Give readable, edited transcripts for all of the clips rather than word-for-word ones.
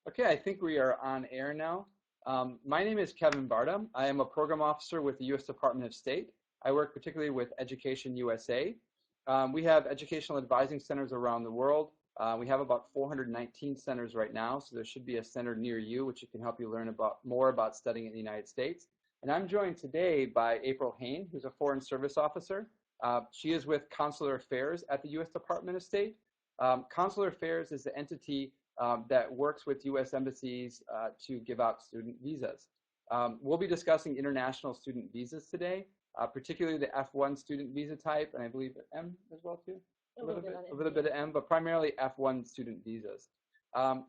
Okay, I think we are on air now. My name is Kevin Bardam. I am a program officer with the U.S. Department of State. I work particularly with Education USA. We have educational advising centers around the world. We have about 419 centers right now, so there should be a center near you which can help you learn more about studying in the United States. And I'm joined today by April Hain, who's a Foreign Service Officer. She is with Consular Affairs at the U.S. Department of State. Consular Affairs is the entity that works with U.S. embassies to give out student visas. We'll be discussing international student visas today, particularly the F1 student visa type, and I believe M as well too. A little bit of M, but primarily F1 student visas.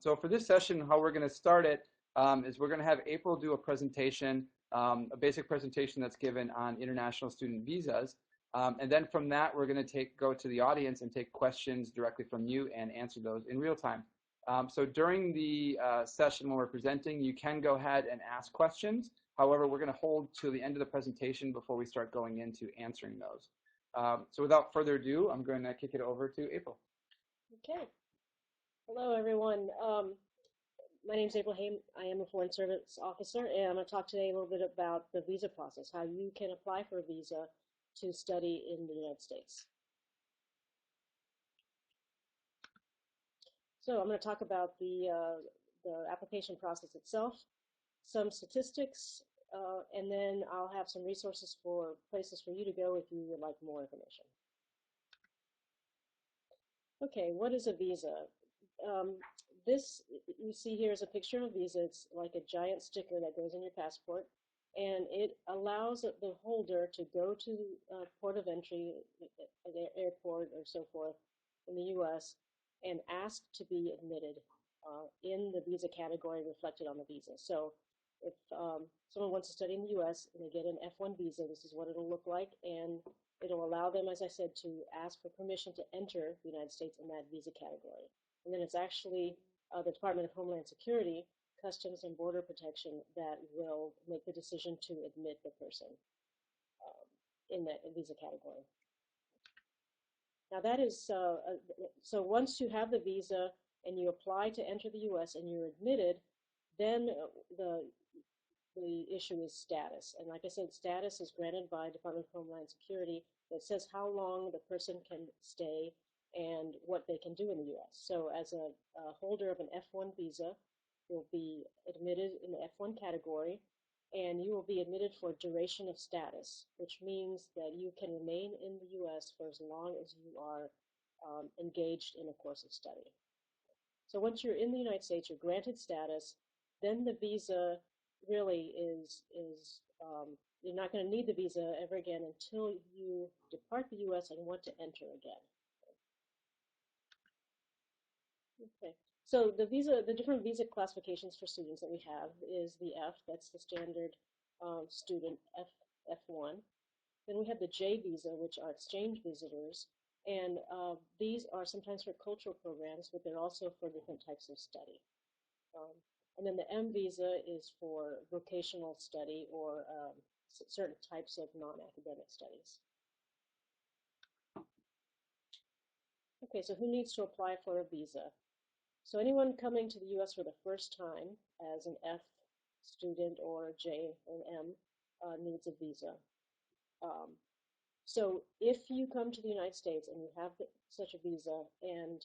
So for this session, how we're going to start it is we're going to have April do a presentation, a basic presentation that's given on international student visas. And then from that, we're going to go to the audience and take questions directly from you and answer those in real time. So during the session when we're presenting, you can go ahead and ask questions. However, we're going to hold to the end of the presentation before we start going into answering those. So without further ado, I'm going to kick it over to April. Okay. Hello, everyone. My name is April Hain. I am a Foreign Service Officer, and I'm going to talk today a little bit about the visa process, how you can apply for a visa to study in the United States. So I'm going to talk about the application process itself, some statistics, and then I'll have some resources for places for you to go if you would like more information. Okay, what is a visa? This you see here is a picture of a visa. It's like a giant sticker that goes in your passport, and it allows the holder to go to port of entry, the airport or so forth in the U.S. and ask to be admitted in the visa category reflected on the visa. So if someone wants to study in the U.S. and they get an F1 visa, this is what it'll look like, and it'll allow them, as I said, to ask for permission to enter the United States in that visa category. And then it's actually the Department of Homeland Security, Customs and Border Protection that will make the decision to admit the person in that visa category. Now that is, so once you have the visa and you apply to enter the U.S. and you're admitted, then the issue is status. And like I said, status is granted by Department of Homeland Security that says how long the person can stay and what they can do in the U.S. So as a holder of an F1 visa, you'll be admitted in the F1 category, and you will be admitted for duration of status, which means that you can remain in the U.S. for as long as you are engaged in a course of study. So once you're in the United States, you're granted status, then the visa really is you're not going to need the visa ever again until you depart the U.S. and want to enter again. Okay. So the different visa classifications for students that we have is the F, that's the standard student F1. Then we have the J visa, which are exchange visitors, and these are sometimes for cultural programs, but they're also for different types of study. And then the M visa is for vocational study or certain types of non-academic studies. Okay, so who needs to apply for a visa? So anyone coming to the U.S. for the first time as an F student or a J or an M needs a visa. So if you come to the United States and you have such a visa and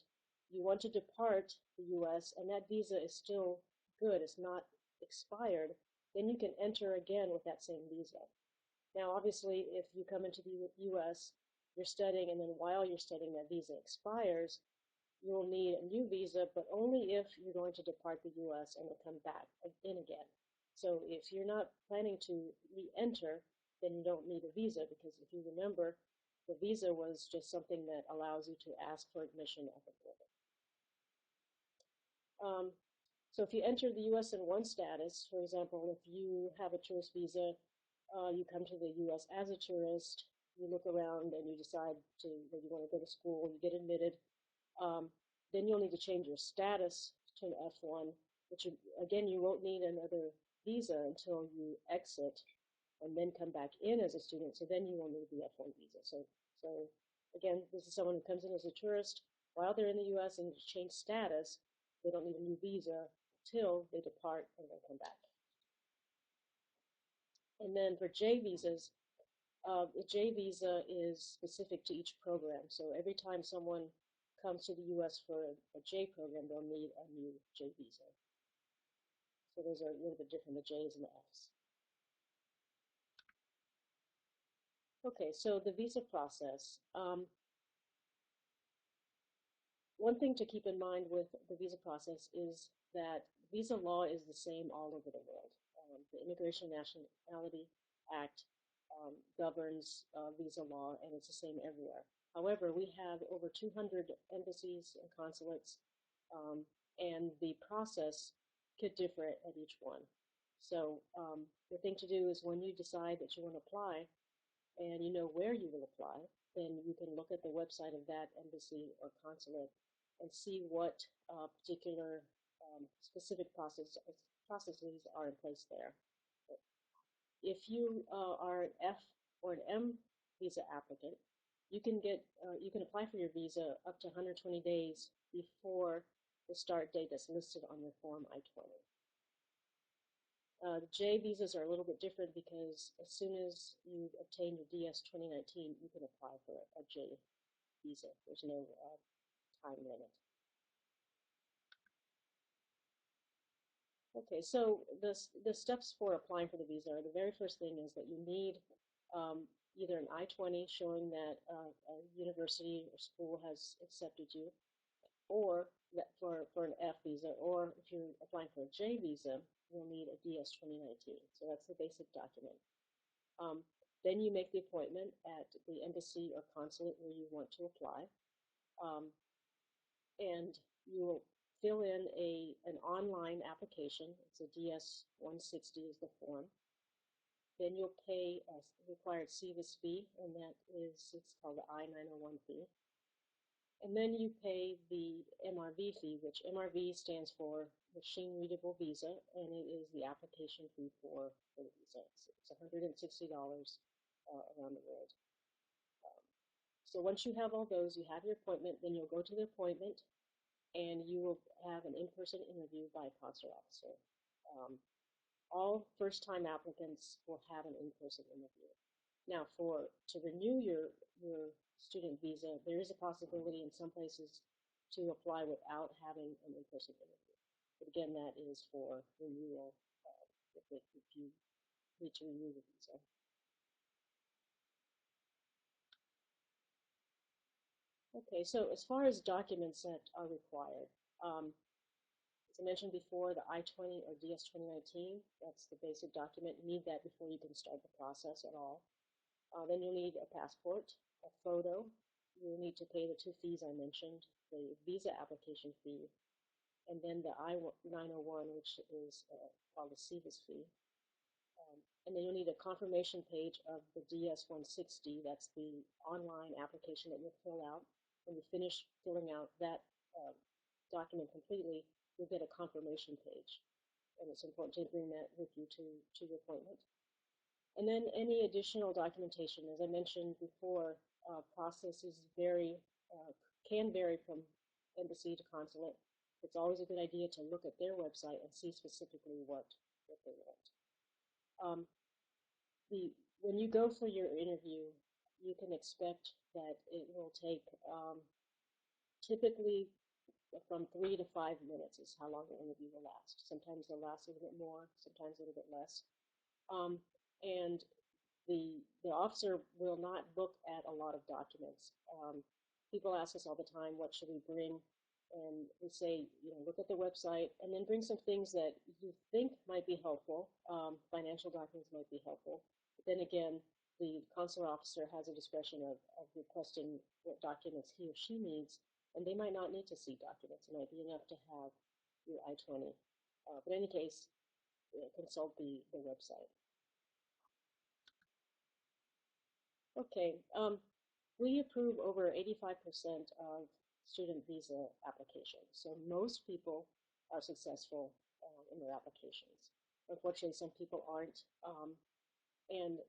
you want to depart the U.S. and that visa is still good, it's not expired, then you can enter again with that same visa. Now, obviously, if you come into the U.S., you're studying, and then while you're studying that visa expires, you'll need a new visa, but only if you're going to depart the U.S. and come back in again. So if you're not planning to re-enter, then you don't need a visa, because if you remember, the visa was just something that allows you to ask for admission at the border. So if you enter the U.S. in one status, for example, if you have a tourist visa, you come to the U.S. as a tourist, you look around and you decide that you want to go to school, you get admitted, then you'll need to change your status to an F1, which again, you won't need another visa until you exit and then come back in as a student. So then you will need the F1 visa. So again, this is someone who comes in as a tourist while they're in the U.S. and change status. They don't need a new visa till they depart and then come back. And then for J visas, the J visa is specific to each program. So every time someone comes to the U.S. for a J program, they'll need a new J visa. So those are a little bit different, the J's and the F's. Okay, so the visa process. One thing to keep in mind with the visa process is that visa law is the same all over the world. The Immigration and Nationality Act governs visa law, and it's the same everywhere. However, we have over 200 embassies and consulates, and the process could differ at each one. So the thing to do is when you decide that you want to apply and you know where you will apply, then you can look at the website of that embassy or consulate and see what particular specific processes are in place there. If you are an F or an M visa applicant, you can apply for your visa up to 120 days before the start date that's listed on your Form I-20. The J visas are a little bit different because as soon as you obtain your DS 2019, you can apply for a J visa. There's no time limit. Okay, so the steps for applying for the visa are, the very first thing is that you need either an I-20 showing that a university or school has accepted you, or that for an F visa, or if you're applying for a J visa, you'll need a DS 2019. So that's the basic document. Then you make the appointment at the embassy or consulate where you want to apply, and you will fill in an online application. It's a DS-160 is the form. Then you'll pay a required SEVIS fee, and it's called the I-901 fee. And then you pay the MRV fee, which MRV stands for Machine Readable Visa, and it is the application fee for the visa. It's $160 around the world. So once you have all those, you have your appointment, then you'll go to the appointment, and you will have an in-person interview by a consular officer. All first-time applicants will have an in-person interview. Now, to renew your student visa, there is a possibility in some places to apply without having an in-person interview. But again, that is for renewal if you need to renew the visa. Okay, so as far as documents that are required, as I mentioned before, the I-20 or DS 2019, that's the basic document. You need that before you can start the process at all. Then you'll need a passport, a photo. You'll need to pay the two fees I mentioned, the visa application fee, and then the I-901, which is called the SEVIS fee. And then you'll need a confirmation page of the DS-160. That's the online application that you'll fill out. When you finish filling out that document completely, you'll get a confirmation page. And it's important to bring that with you to your appointment. And then any additional documentation, as I mentioned before, processes can vary from embassy to consulate. It's always a good idea to look at their website and see specifically what they want. When you go for your interview, you can expect that it will take typically from 3 to 5 minutes is how long the interview will last. Sometimes it'll last a little bit more, sometimes a little bit less. And the officer will not look at a lot of documents. People ask us all the time, what should we bring? And we say, look at the website and then bring some things that you think might be helpful. Financial documents might be helpful. But then again, the consular officer has a discretion of requesting what documents he or she needs, and they might not need to see documents. It might be enough to have your I-20. But in any case, consult the website. Okay, we approve over 85% of student visa applications. So most people are successful in their applications. Unfortunately, some people aren't. And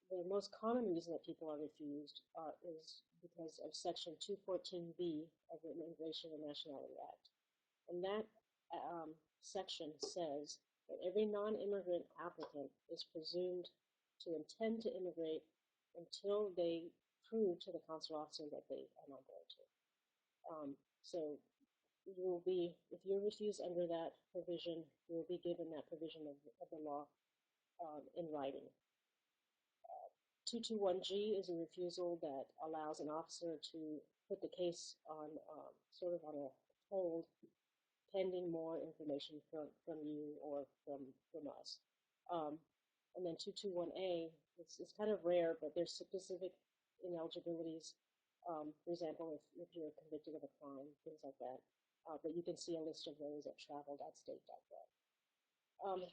the most common reason that people are refused is because of Section 214B of the Immigration and Nationality Act. And that section says that every non-immigrant applicant is presumed to intend to immigrate until they prove to the consular officer that they are not going to. So you will be, if you're refused under that provision, you will be given that provision of the law in writing. 221G is a refusal that allows an officer to put the case on sort of on a hold pending more information from you or from us. And then 221A, it's kind of rare, but there's specific ineligibilities. For example, if you're convicted of a crime, things like that. But you can see a list of those at travel.state.gov.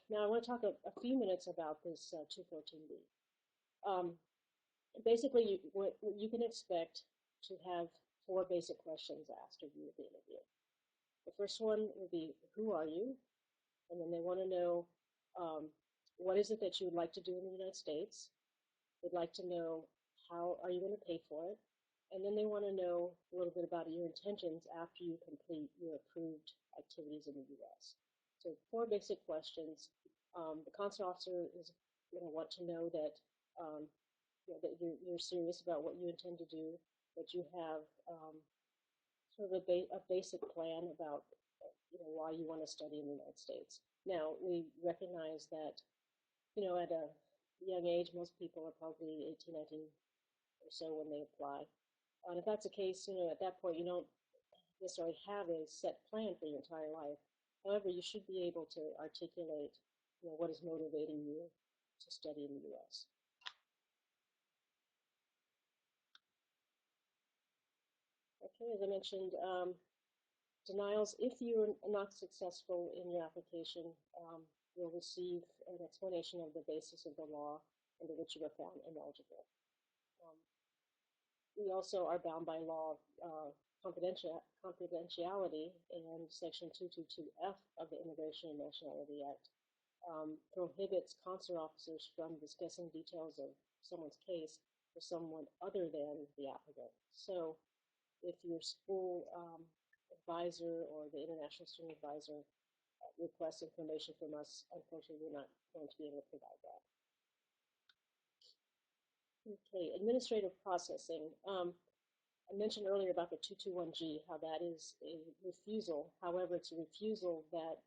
Now I want to talk a few minutes about this 214B. Basically, what you can expect to have 4 basic questions asked of you at the interview. The first one would be, who are you? And then they want to know, what is it that you would like to do in the United States? They'd like to know, how are you going to pay for it? And then they want to know a little bit about your intentions after you complete your approved activities in the U.S. So 4 basic questions. The consular officer is going to want to know that, that you're serious about what you intend to do, that you have sort of a basic plan about why you want to study in the United States. Now, we recognize that, at a young age, most people are probably 18, 19 or so when they apply. And if that's the case, at that point, you don't necessarily have a set plan for your entire life. However, you should be able to articulate, what is motivating you to study in the U.S. Okay, as I mentioned, denials, if you're not successful in your application, you'll receive an explanation of the basis of the law under which you were found ineligible. We also are bound by law confidentiality, and Section 222F of the Immigration and Nationality Act prohibits consular officers from discussing details of someone's case with someone other than the applicant. So if your school advisor or the international student advisor requests information from us, unfortunately, we're not going to be able to provide that. Okay, administrative processing. I mentioned earlier about the 221G, how that is a refusal. However, it's a refusal that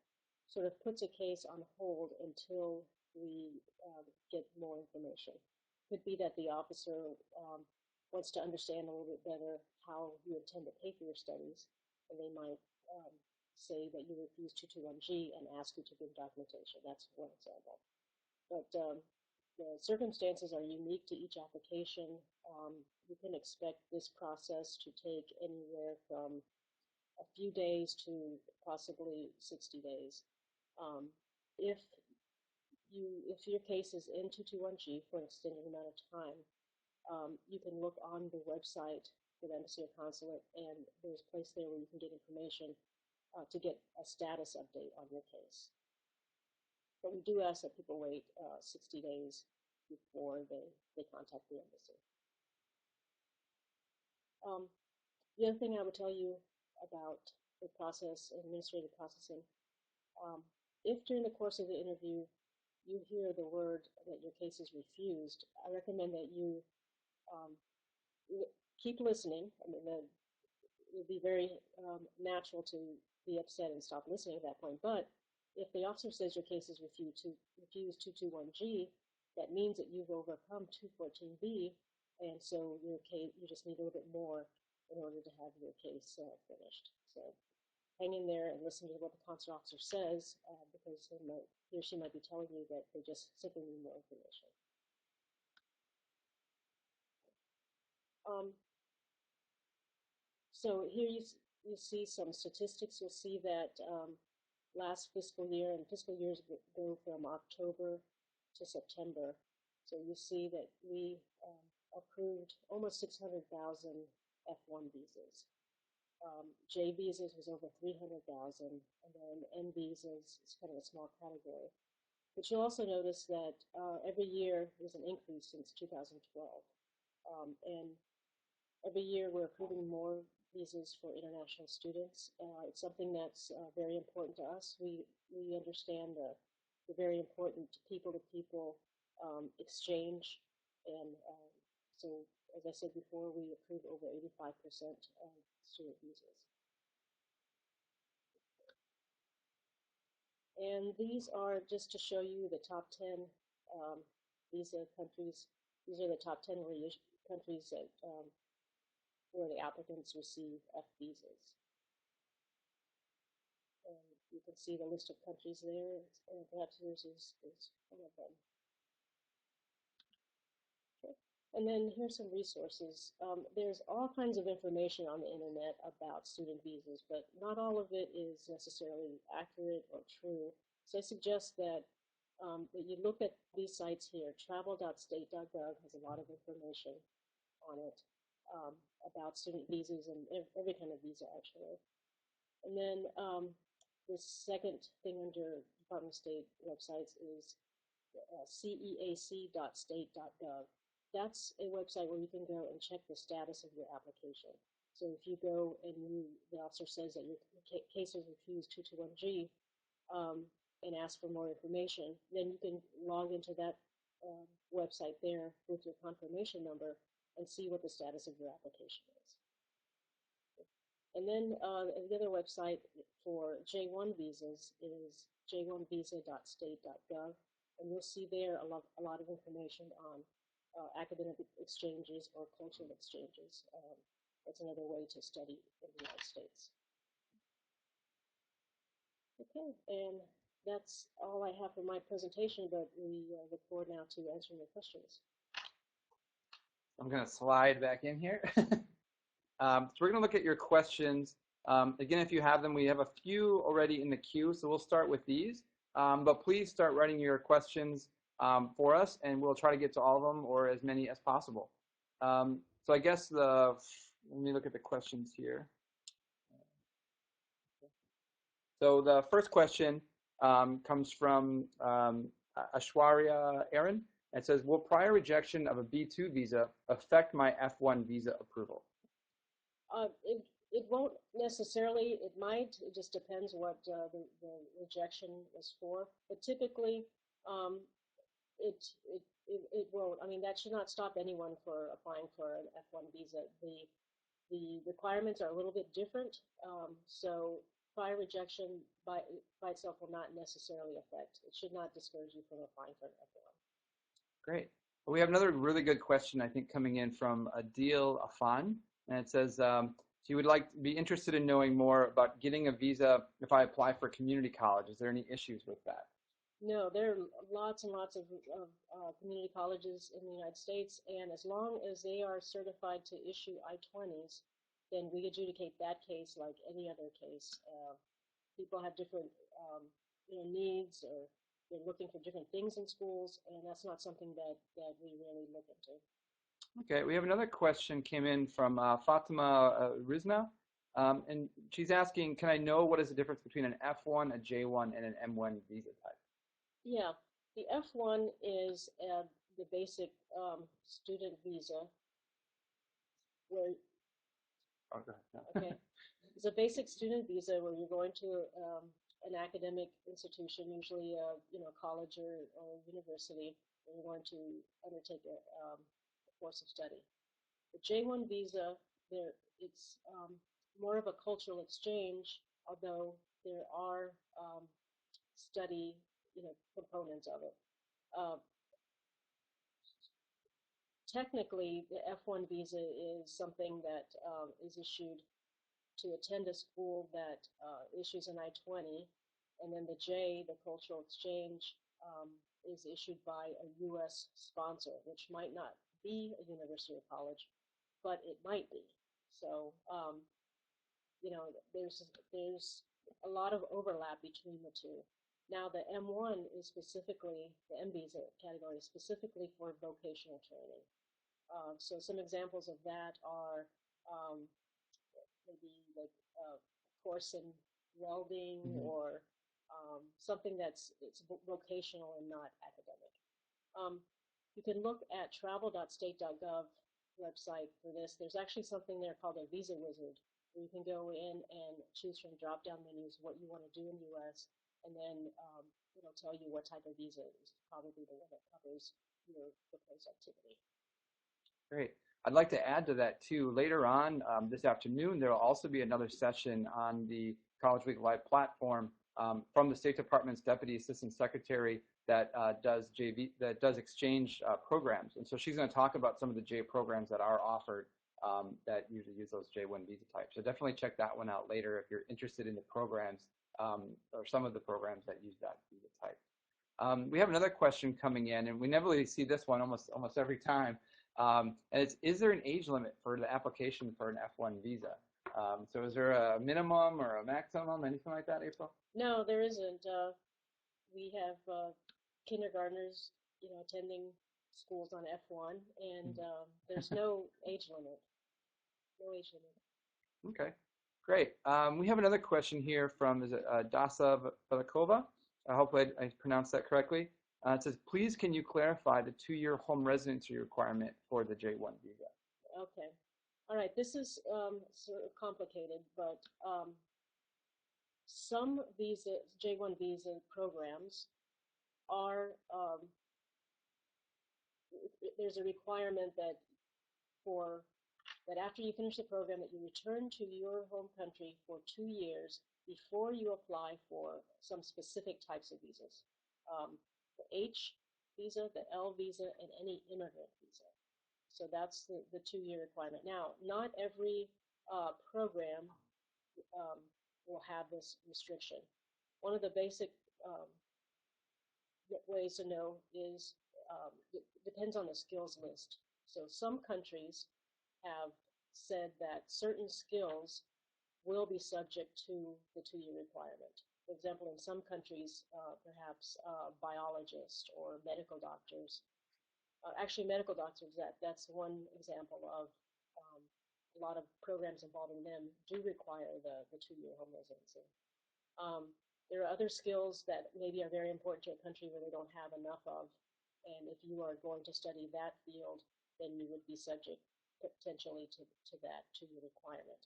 sort of puts a case on hold until we get more information. Could be that the officer wants to understand a little bit better how you intend to pay for your studies, and they might say that you refuse 221G and ask you to give documentation. That's one example. But the circumstances are unique to each application. You can expect this process to take anywhere from a few days to possibly 60 days. If your case is in 221G for an extended amount of time, you can look on the website for the Embassy or Consulate, and there's a place there where you can get information to get a status update on your case. But we do ask that people wait 60 days before they contact the embassy. The other thing I would tell you about the process, administrative processing, if during the course of the interview you hear the word that your case is refused, I recommend that you keep listening. I mean, it would be very natural to be upset and stop listening at that point. But if the officer says your case is refused 221G, that means that you've overcome 214B, and so your case, you just need a little bit more in order to have your case finished. So hang in there and listen to what the consular officer says, because he or she might be telling you that they just simply need more information. So here you see some statistics. You'll see that last fiscal year, and fiscal years go from October to September. So you see that we approved almost 600,000 F1 visas. J visas was over 300,000, and then N visas is kind of a small category. But you'll also notice that every year there's an increase since 2012. And every year we're approving more visas for international students. It's something that's very important to us. We understand the very important people-to-people exchange, and so, as I said before, we approve over 85% of student visas. And these are just to show you the top 10 visa countries. These are the top 10 countries that where the applicants receive F visas. And you can see the list of countries there, and perhaps yours is one of them. Okay. And then here's some resources. There's all kinds of information on the internet about student visas, but not all of it is necessarily accurate or true. So I suggest that that you look at these sites here. Travel.state.gov has a lot of information on it about student visas and every kind of visa, actually. And then the second thing under Department of State websites is ceac.state.gov. That's a website where you can go and check the status of your application. So if you go and the officer says that your case is refused 221G and ask for more information, then you can log into that website there with your confirmation number and see what the status of your application is. And then the other website for J1 visas is j1visa.state.gov, and you'll see there a lot of information on academic exchanges or cultural exchanges. That's another way to study in the United States. Okay, and that's all I have for my presentation, but we look forward now to answering your questions. I'm going to slide back in here. So we're going to look at your questions. Again, if you have them, we have a few already in the queue, so we'll start with these. But please start writing your questions for us, and we'll try to get to all of them or as many as possible. So I guess let me look at the questions here. So the first question comes from Ashwarya Aaron. It says, will prior rejection of a B2 visa affect my F1 visa approval? It won't necessarily. It might. It just depends what the rejection is for. But typically, it won't. I mean, that should not stop anyone for applying for an F1 visa. The requirements are a little bit different. So prior rejection by itself will not necessarily affect. It should not discourage you from applying for an F1. Great. Well, we have another really good question, I think, coming in from Adil Afan. And it says, she would be interested in knowing more about getting a visa if I apply for community college. Is there any issues with that? No, there are lots and lots of community colleges in the United States, and as long as they are certified to issue I-20s, then we adjudicate that case like any other case. People have different needs, or they're looking for different things in schools, and that's not something that we really look into. Okay, we have another question came in from Fatima Rizna, and she's asking, can I know what is the difference between an F1, a J1, and an M1 visa type? Yeah, the F1 is the basic student visa, where okay, it's a basic student visa where you're going to an academic institution, usually a college or university, and you're going to undertake a course of study. The J1 visa, it's more of a cultural exchange, although there are study components of it. Technically, the F1 visa is something that is issued to attend a school that issues an I-20, and then the J, the cultural exchange, is issued by a U.S. sponsor, which might not be a university or college, but it might be. So, there's a lot of overlap between the two. Now, the M1 is specifically, the M visa category is specifically for vocational training. So some examples of that are maybe like a course in welding, or something it's vocational and not academic. You can look at travel.state.gov website for this. There's actually something there called a Visa Wizard, where you can go in and choose from drop-down menus what you want to do in the U.S. and then it'll tell you what type of visa is probably the one that covers your proposed activity. Great. I'd like to add to that too. Later on this afternoon, there will also be another session on the College Week Live platform from the State Department's Deputy Assistant Secretary that does exchange programs. And so she's going to talk about some of the J programs that are offered that usually use those J1 visa types. So definitely check that one out later if you're interested in the programs or some of the programs that use that visa type. We have another question coming in, and we never really see this one almost every time. And it's, is there an age limit for the application for an F1 visa? So is there a minimum or a maximum, anything like that, April? No, there isn't. We have kindergartners, attending schools on F1, and there's no age limit. No age limit. Okay, great. We have another question here from Dasa Velikova. Hopefully I pronounced that correctly. It says, please can you clarify the 2-year home residency requirement for the J1 visa? Okay. All right. This is sort of complicated, but some J1 visa programs are, there's a requirement that after you finish the program that you return to your home country for 2 years before you apply for some specific types of visas. The H visa, the L visa, and any immigrant visa. So that's the 2-year requirement. Now, not every program will have this restriction. One of the basic ways to know is it depends on the skills list. So some countries have said that certain skills will be subject to the 2-year requirement. For example, in some countries, perhaps biologists or medical doctors. Actually, medical doctors, that's one example of a lot of programs involving them do require the 2-year home residency. There are other skills that maybe are very important to a country where they don't have enough of, and if you are going to study that field, then you would be subject potentially to that 2-year requirement.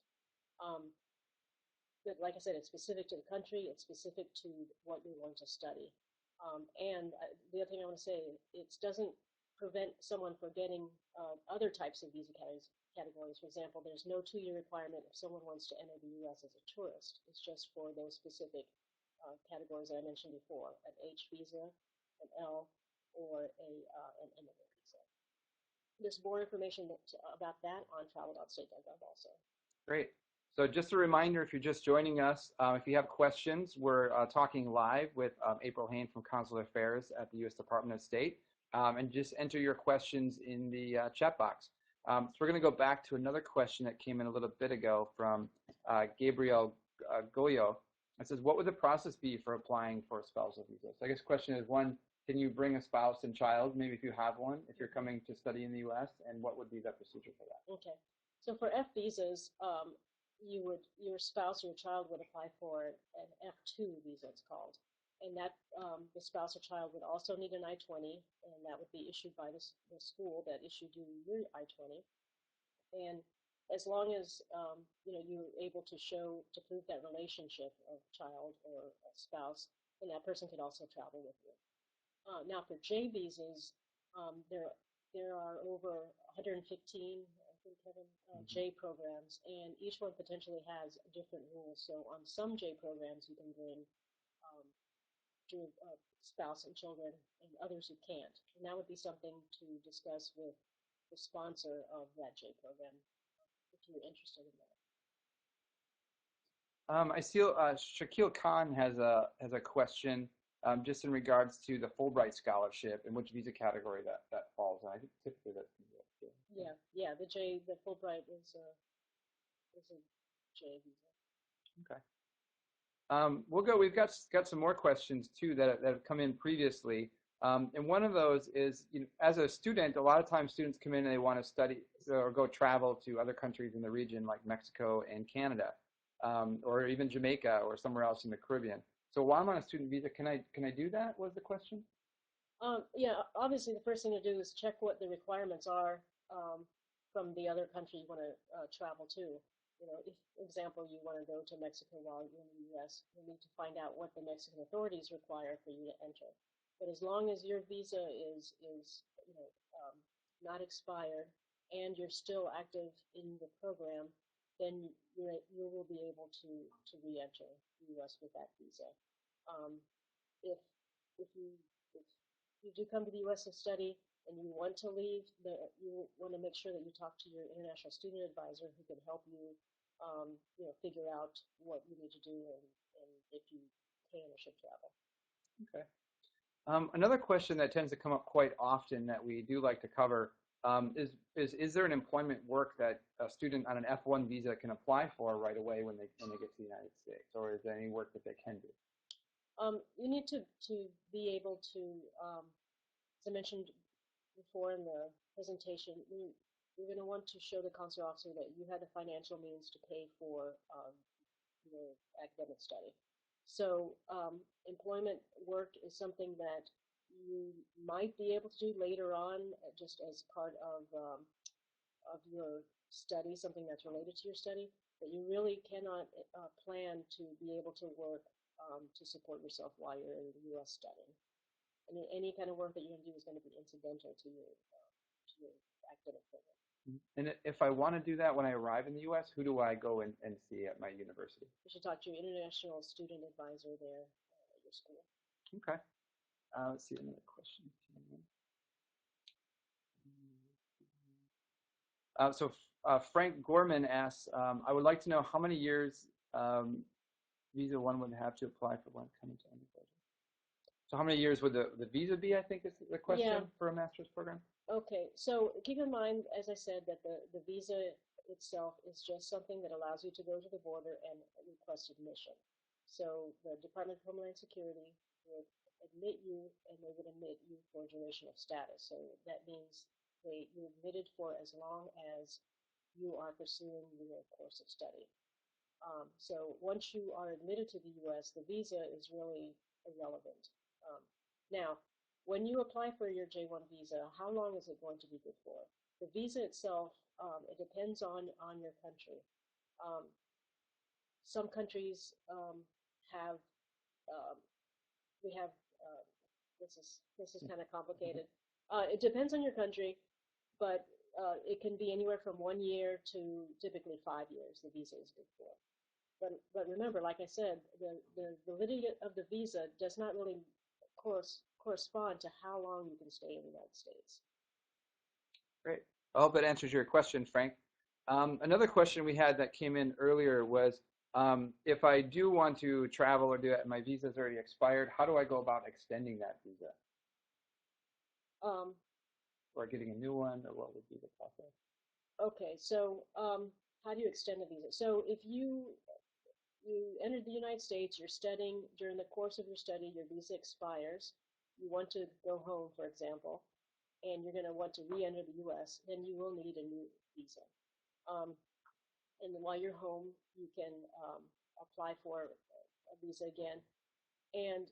But like I said, it's specific to the country, it's specific to what you're going to study. And the other thing I want to say, it doesn't prevent someone from getting other types of visa categories. For example, there's no 2-year requirement if someone wants to enter the U.S. as a tourist. It's just for those specific categories that I mentioned before, an H visa, an L, or an immigrant visa. There's more information about that on travel.state.gov also. Great. So just a reminder, if you're just joining us, if you have questions, we're talking live with April Hain from Consular Affairs at the U.S. Department of State. And just enter your questions in the chat box. So we're going to go back to another question that came in a little bit ago from Gabriel Goyo. It says, what would the process be for applying for a spousal visa? So I guess the question is, one, can you bring a spouse and child, maybe if you have one, if you're coming to study in the U.S., and what would be the procedure for that? Okay. So for F visas, your spouse or your child would apply for an F2 visa, it's called. And that the spouse or child would also need an I-20, and that would be issued by the school that issued you your I-20. And as long as you're able to prove that relationship of child or a spouse, then that person could also travel with you. Now for J visas, there are over 115, I think, Kevin, J programs, and each one potentially has different rules. So on some J programs, you can bring spouse and children, and others who can't. And that would be something to discuss with the sponsor of that J program if you're interested in that. I see Shakil Khan has a question just in regards to the Fulbright scholarship and which visa category that falls in. I think typically that's yeah. The Fulbright is a J visa. Okay. We've got some more questions too that have come in previously. And one of those is, as a student, a lot of times students come in and they want to study or go travel to other countries in the region like Mexico and Canada, or even Jamaica or somewhere else in the Caribbean. So while I'm on a student visa, can I do that? Was the question? Yeah, obviously the first thing to do is check what the requirements are from the other country you want to travel to. if, for example, you want to go to Mexico while you're in the U.S., you need to find out what the Mexican authorities require for you to enter. But as long as your visa is not expired and you're still active in the program, then you will be able to re-enter the U.S. with that visa. Um, if if you if you do come to the U.S. to study and you want to leave, you want to make sure that you talk to your international student advisor who can help you, figure out what you need to do and if you can or should travel. Okay. Another question that tends to come up quite often that we do like to cover is there an employment work that a student on an F1 visa can apply for right away when they get to the United States, or is there any work that they can do? You need to be able to, as I mentioned before in the presentation, you're going to want to show the consular officer that you have the financial means to pay for your academic study. So employment work is something that you might be able to do later on, just as part of your study, something that's related to your study. But you really cannot plan to be able to work to support yourself while you're in the U.S. studying. And any kind of work that you're going to do is going to be incidental to your academic program. And if I want to do that when I arrive in the U.S., who do I go and see at my university? You should talk to your international student advisor there at your school. Okay. Let's see another question. Frank Gorman asks, I would like to know how many years visa one would have to apply for one coming to undergraduate. So how many years would the visa be, I think is the question for a master's program? Okay, so keep in mind, as I said, that the visa itself is just something that allows you to go to the border and request admission. So the Department of Homeland Security would admit you, and they would admit you for duration of status. So that means you're admitted for as long as you are pursuing your course of study. So once you are admitted to the U.S., the visa is really irrelevant. Now, when you apply for your J-1 visa, how long is it going to be good for? The visa itself, it depends on your country. Some countries have, we have, this is kind of complicated. It depends on your country, but it can be anywhere from 1 year to typically 5 years the visa is good for. But remember, like I said, the validity of the visa does not really correspond to how long you can stay in the United States. Great. I hope that answers your question, Frank. Another question we had that came in earlier was, if I do want to travel or do it, my visa's already expired, how do I go about extending that visa? Or getting a new one, or what would be the process? Okay, so how do you extend a visa? So if you entered the United States, you're studying, during the course of your study, your visa expires, you want to go home, for example, and you're going to want to re-enter the U.S., then you will need a new visa. And then while you're home, you can apply for a visa again. And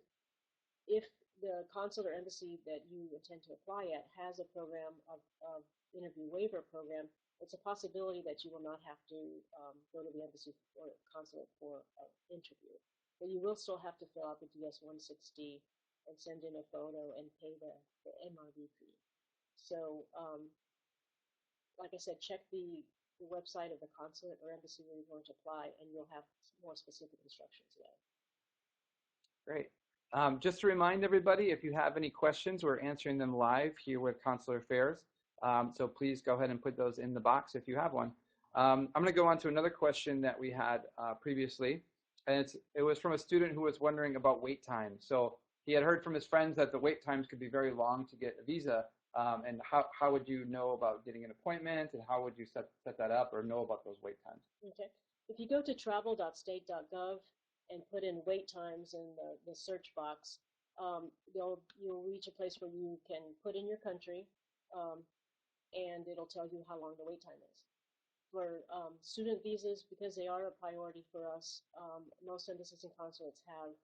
if the consulate or embassy that you intend to apply at has a program of interview waiver program, it's a possibility that you will not have to go to the embassy or consulate for an interview. But you will still have to fill out the DS-160 and send in a photo and pay the MRV fee. So, like I said, check the website of the consulate or embassy where you're going to apply, and you'll have more specific instructions there. Great. Just to remind everybody, if you have any questions, we're answering them live here with Consular Affairs. So please go ahead and put those in the box if you have one. I'm going to go on to another question that we had previously. And it was from a student who was wondering about wait times. So he had heard from his friends that the wait times could be very long to get a visa. And how would you know about getting an appointment, and how would you set that up or know about those wait times? Okay. If you go to travel.state.gov and put in wait times in the search box, you'll reach a place where you can put in your country, and it'll tell you how long the wait time is. For student visas, because they are a priority for us, most embassies and consulates have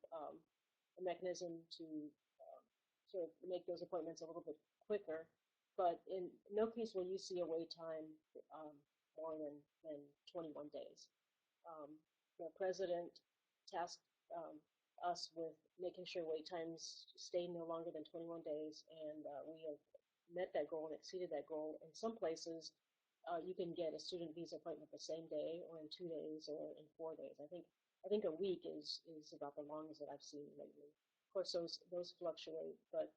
a mechanism to make those appointments a little bit quicker. But in no case will you see a wait time more than 21 days. The president tasked us with making sure wait times stay no longer than 21 days, and we have met that goal and exceeded that goal. In some places, you can get a student visa appointment the same day, or in 2 days, or in 4 days. I think a week is about the longest that I've seen lately. Of course, those fluctuate, but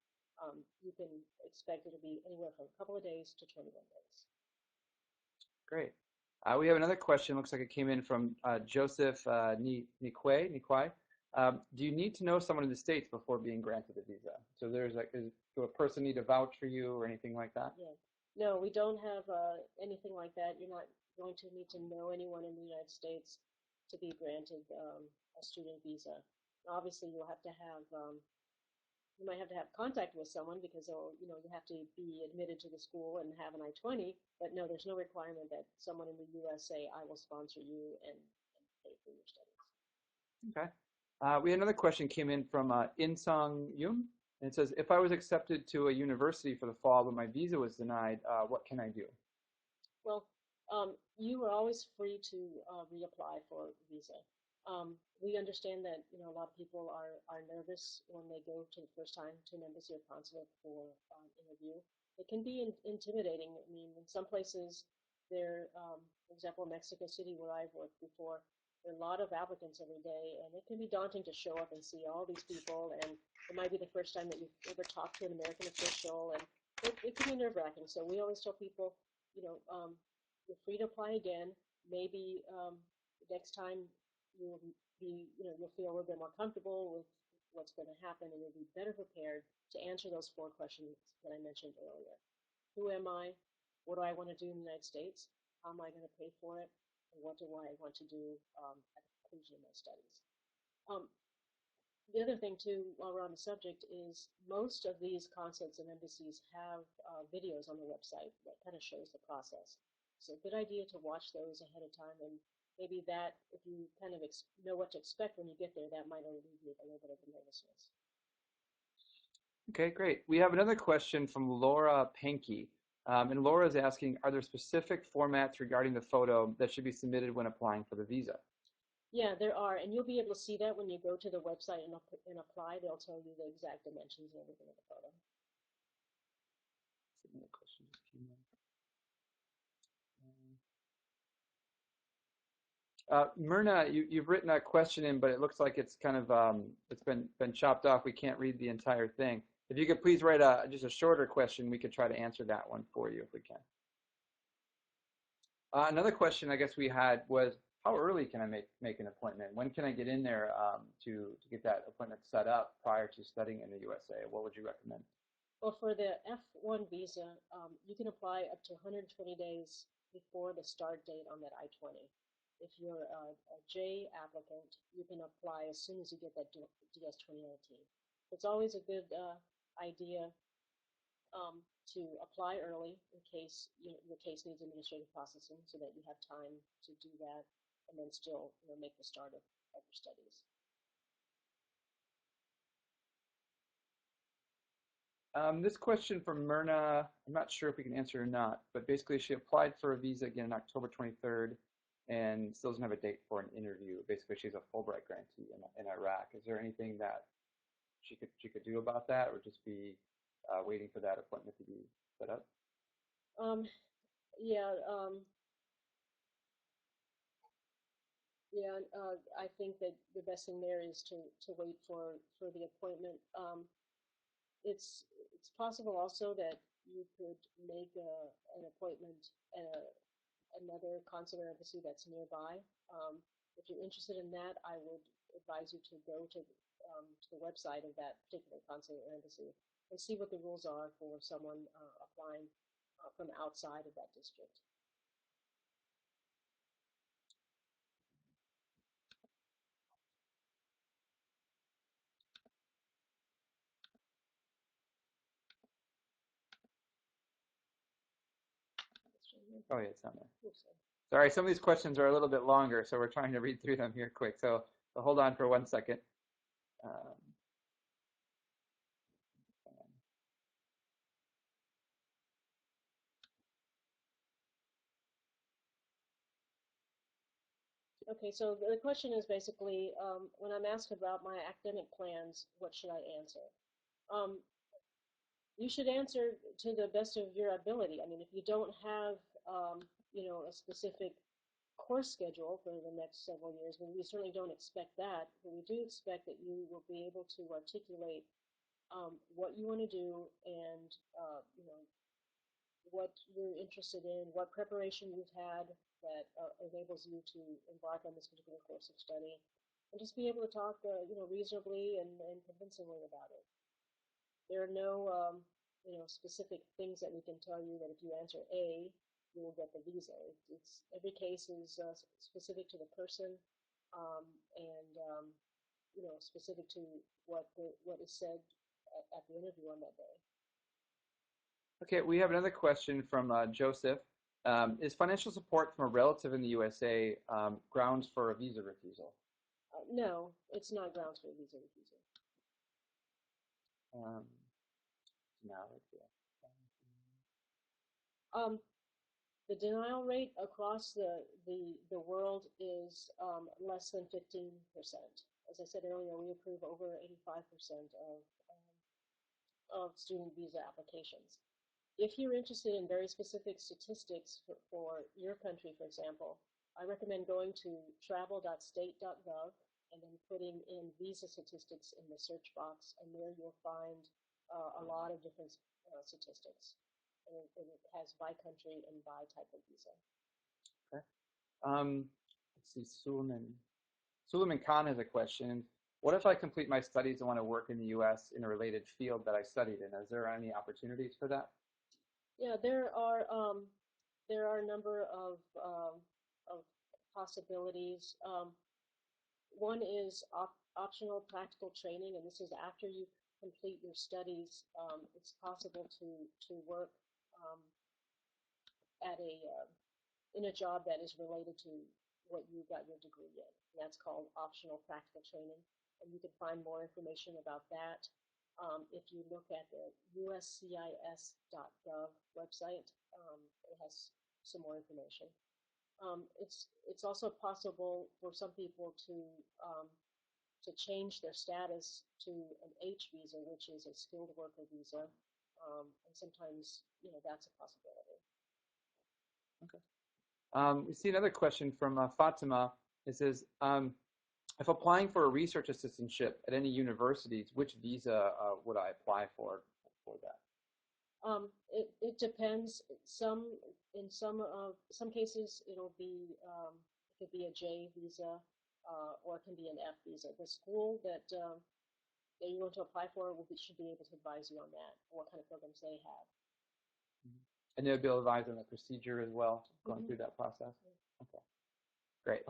you can expect it to be anywhere from a couple of days to 21 days. Great. We have another question. Looks like it came in from Joseph Nikwai. Do you need to know someone in the States before being granted a visa? So do a person need to vouch for you or anything like that? Yeah. No, we don't have anything like that. You're not going to need to know anyone in the United States to be granted a student visa. Obviously, you might have to have contact with someone because you have to be admitted to the school and have an I-20. But no, there's no requirement that someone in the U.S. say, I will sponsor you and pay for your studies. Okay. We had another question came in from Insong Yum, and it says, if I was accepted to a university for the fall but my visa was denied, what can I do? Well, you are always free to reapply for a visa. We understand that a lot of people are nervous when they go to the first time to an embassy or consulate for interview. It can be intimidating. I mean, in some places, for example, Mexico City, where I've worked before, there are a lot of applicants every day, and it can be daunting to show up and see all these people, and it might be the first time that you've ever talked to an American official, and it can be nerve-wracking. So we always tell people, you're free to apply again. Maybe next time you'll feel a little bit more comfortable with what's going to happen, and you'll be better prepared to answer those 4 questions that I mentioned earlier. Who am I? What do I want to do in the United States? How am I going to pay for it? And what do I want to do at the conclusion of my studies? The other thing, too, while we're on the subject, is most of these consulates and embassies have videos on the website that kind of shows the process. So a good idea to watch those ahead of time, and maybe that, if you kind of know what to expect when you get there, that might alleviate a little bit of the nervousness. Okay, great. We have another question from Laura Pankey. And Laura is asking, are there specific formats regarding the photo that should be submitted when applying for the visa? Yeah, there are, and you'll be able to see that when you go to the website and apply. They'll tell you the exact dimensions and everything of the photo. Another question just came in. Myrna, you've written a question in, but it looks like it's kind of it's been chopped off. We can't read the entire thing. If you could please write just a shorter question, we could try to answer that one for you if we can. Another question I guess we had was, how early can I make an appointment? When can I get in there to get that appointment set up prior to studying in the USA? What would you recommend? Well, for the F1 visa, you can apply up to 120 days before the start date on that I-20. If you're a J applicant, you can apply as soon as you get that DS 2019. It's always a good idea to apply early in case your case needs administrative processing, so that you have time to do that and then still make the start of your studies. This question from Myrna, I'm not sure if we can answer or not, but basically she applied for a visa again on October 23rd and still doesn't have a date for an interview. Basically, she's a Fulbright grantee in Iraq. Is there anything that she could do about that, or just be waiting for that appointment to be set up? I think that the best thing there is to wait for the appointment. It's possible also that you could make an appointment at another consular embassy that's nearby. If you're interested in that, I would advise you to go to the website of that particular consular embassy and see what the rules are for someone applying from outside of that district. Oh, yeah, it's not there. Sorry, some of these questions are a little bit longer, so we're trying to read through them here quick. So hold on for 1 second. Okay, so the question is basically, when I'm asked about my academic plans, what should I answer? Um, you should answer to the best of your ability. I mean, if you don't have, a specific course schedule for the next several years, but we certainly don't expect that. But we do expect that you will be able to articulate what you want to do and what you're interested in, what preparation you've had that enables you to embark on this particular course of study, and just be able to talk, reasonably and convincingly about it. There are no, specific things that we can tell you that if you answer A, you will get the visa. It's every case is specific to the person, and specific to what is said at the interview on that day. Okay, we have another question from Joseph. Is financial support from a relative in the USA grounds for a visa refusal? No, it's not grounds for a visa refusal. The denial rate across the world is less than 15%. As I said earlier, we approve over 85% of student visa applications. If you're interested in very specific statistics for your country, for example, I recommend going to travel.state.gov and then putting in visa statistics in the search box, and there you'll find a lot of different statistics. And it has by country and by type of visa. Okay. Let's see, Suleiman Khan has a question. What if I complete my studies and want to work in the U.S. in a related field that I studied in? Is there any opportunities for that? Yeah, there are a number of possibilities. One is optional practical training, and this is after you complete your studies. It's possible to work at in a job that is related to what you got your degree in. And that's called optional practical training, and you can find more information about that if you look at the uscis.gov website. It has some more information. It's also possible for some people to change their status to an H visa, which is a skilled worker visa, and sometimes that's a possibility. Okay. We see another question from Fatima. It says, if applying for a research assistantship at any universities, which visa would I apply for that? It depends. In some cases it'll be it could be a J visa, or it can be an F visa. The school that you want to apply for should be able to advise you on that, what kind of programs they have. And they'll be able to advise on the procedure as well, going through that process. Okay, great.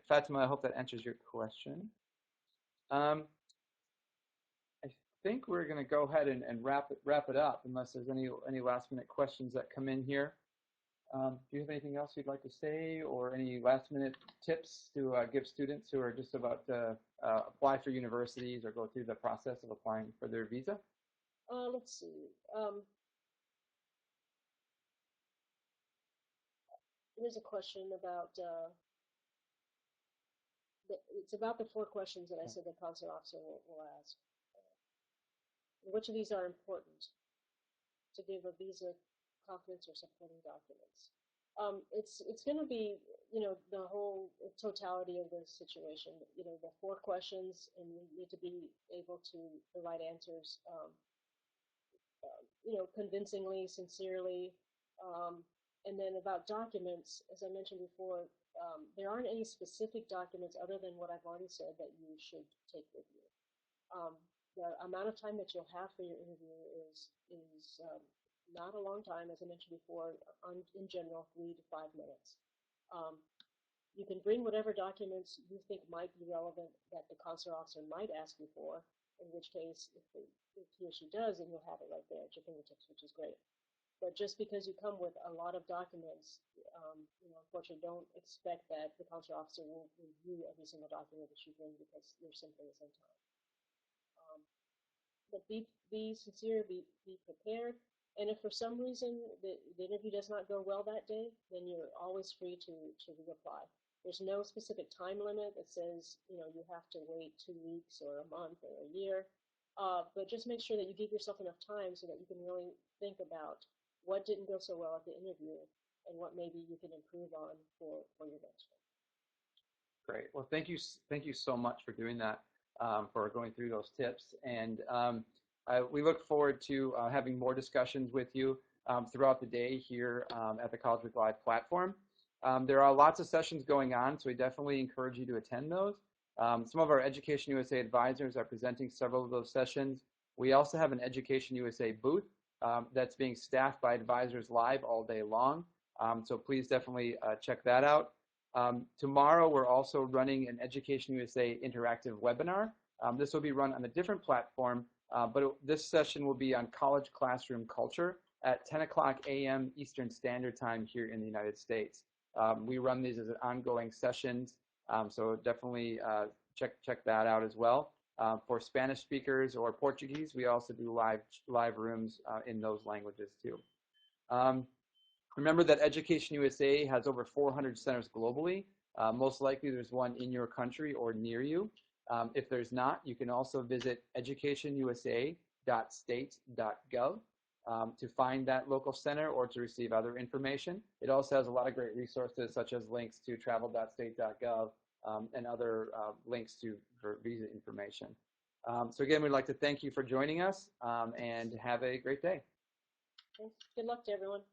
Fatima, I hope that answers your question. I think we're going to go ahead and wrap it up, unless there's any last minute questions that come in here. Do you have anything else you'd like to say, or any last minute tips to give students who are just about to apply for universities or go through the process of applying for their visa? Let's see. Here's a question about it's about the 4 questions that I said the consular officer will ask. Which of these are important to give a visa, confidence, or supporting documents? It's going to be the whole totality of the situation. The 4 questions, and you need to be able to provide answers, convincingly, sincerely. And then about documents, as I mentioned before, there aren't any specific documents other than what I've already said that you should take with you. The amount of time that you'll have for your interview is not a long time, as I mentioned before, in general, 3 to 5 minutes. You can bring whatever documents you think might be relevant that the consular officer might ask you for, in which case, if he or she does, then you'll have it right there at your fingertips, which is great. But just because you come with a lot of documents, unfortunately, don't expect that the consular officer will review every single document that you bring, because there simply isn't time. But be sincere, be prepared. And if for some reason the interview does not go well that day, then you're always free to reapply. There's no specific time limit that says, you know, you have to wait 2 weeks or a month or a year. But just make sure that you give yourself enough time so that you can really think about what didn't go so well at the interview and what maybe you can improve on for your next one. Great. Well, thank you so much for doing that, for going through those tips. And we look forward to having more discussions with you throughout the day here at the College Week Live platform. There are lots of sessions going on, so we definitely encourage you to attend those. Some of our Education USA advisors are presenting several of those sessions. We also have an Education USA booth that's being staffed by advisors live all day long. So please definitely check that out. Tomorrow, we're also running an Education USA interactive webinar. This will be run on a different platform, but this session will be on college classroom culture at 10 o'clock a.m. Eastern Standard Time here in the United States. We run these as ongoing sessions, so definitely check that out as well. For Spanish speakers or Portuguese, we also do live rooms in those languages too. Remember that Education USA has over 400 centers globally. Most likely there's one in your country or near you. If there's not, you can also visit educationusa.state.gov to find that local center or to receive other information. It also has a lot of great resources such as links to travel.state.gov and other links for visa information. So again, we'd like to thank you for joining us and have a great day. Thanks. Good luck to everyone.